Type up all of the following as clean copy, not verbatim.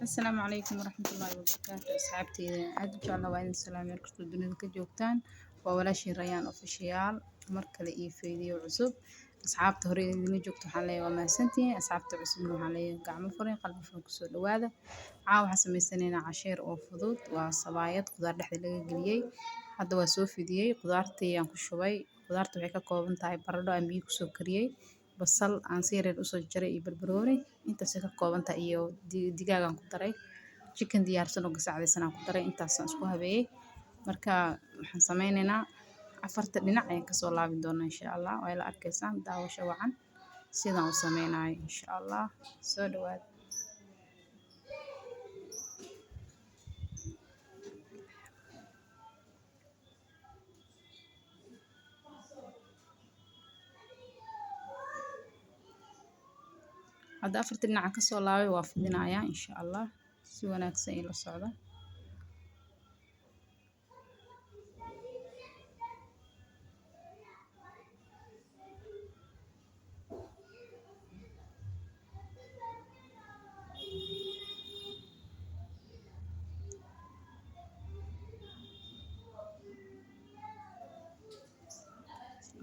السلام عليكم ورحمة الله وبركاته أصحابتي aad u jeclaa waa idin salaam meel kastoo dunida ka joogtaan waa walaashii Rayaan official mar kale iyo fiidiyoo cusub asxaabta hore idin joogto waxaan leeyahay waa mahadsantihiin asxaabta cusubna waxaan leeyahay gacmo furan qalbi furan kusoo dhawaada waxaan samaysaneynaa casheer oo fudud waa sabaayad qudaar dhexda laga geliyay hadda waa soo fidiyay qudaartii aan ku shubay qudaartu waxay ka kooban tahay baradho aan biyo kusoo kariyay basal aan si yareed usoo jaray iyo barbarooni intaas ka kooban tahay iyo digaag aan ku daray chicken diyaarsan oo gasacadaysan aan ku daray intaas aan isku habeeyay marka waxaan sameynaynaa afarta dhinac ayaan kasoo laabin doonaa insha Allah waa la arkaysaan daawasho wacan sidaan u sameynayo insha Allah soo dhawaad hadda afarta dhinac kasoo laabay waa fidinayaa insha Allah si wanaagsan ila socda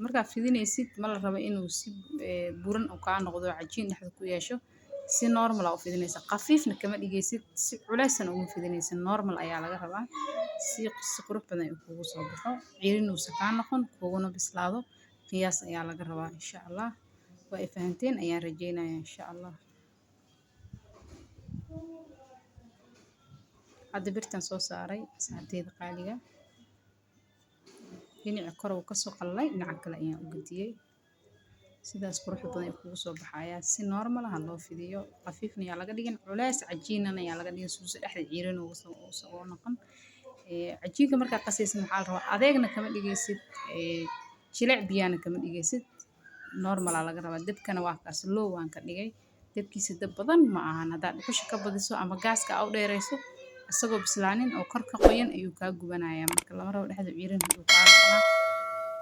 marka fidinaysid ma la rabo inuu si buran oo ka noqdo cajiin dhexda ku yeesho si normal ah u fidinaysa qafiifna kama dhigaysid si culaysan ugu fidinaysa normal ayaa laga rabaa si qurux badan uu kugu soo baxo ciirin uu sakaan noqon kuguna bislaado qiyaas ayaa laga rabaa insha Allah waa fahanteen ayaan rajeynayaa insha Allah hadda birtan soo saaray saarteeda qaaliga dhinaca kor uu ka soo qalay dhinaca kale ayaan u gadiyay sidaas qurux badan kugu soo baxaya si normal ah loo fidiyo qafiifna ayaa laga dhigin culays cajiinana ayaa laga dhigin suusa dhexda ciirin uu soo noqon cajiinka marka qasaysan waxa la rabaa adeegna kama dhigaysid jilic biyana kama dhigaysid normal ah laga rabaa dabkana waa kaas low waan ka dhigay dabkiisa dab badan ma ahan hadaad dhuxusha ka badiso ama gaaska u dheerayso isagoo bislaanin oo kor ka qoyan ayuu ka gubanayaa marka lama rabo dhexda ciirin uu ka noqon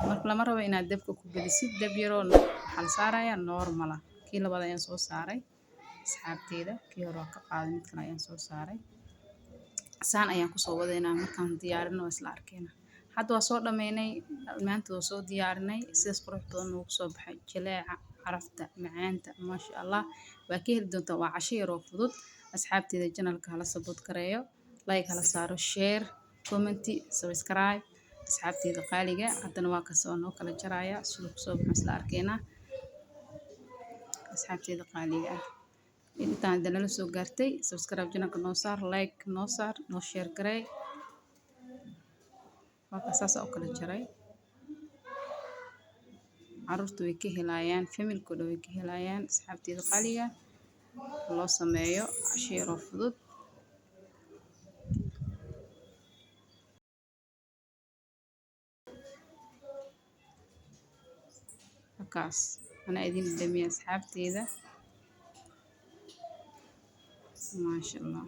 marka lama rabo inaad dabka ku gelisid dab yaro waxa la saarayaa normal ah kii labaad ayaan soo saaray asxaabteeda kii hore ka qaaday mid kale ayaan soo saaray saan ayaan ku soo wadaynaa markaan diyaarino isla arkayna hadda waa soo dhameynay maanta waa soo diyaarinay sidaas qurux badan uu soo baxay jaleeca carafta macaanta maasha Allah waa ka heli doontaa waa casho yar oo fudud asxaabteeda channelka hala support gareeyo like hala saaro share comment subscribe asxaabteeda qaaliga haddana waa kasoo noo kala jaraya sida ku soo baxay isla arkayna asxaabteeda qaaliga intaan dana soo gaartay subscribe channelka noo saar like noo saar noo share garee waa kasaas oo kala jaray carruurtu way ka helayaan familkooda way ka helayaan asxaabteeda qaaliga loo sameeyo casheer oo fudud kaas ana idin dhamiya asxaabteeda maasha Allah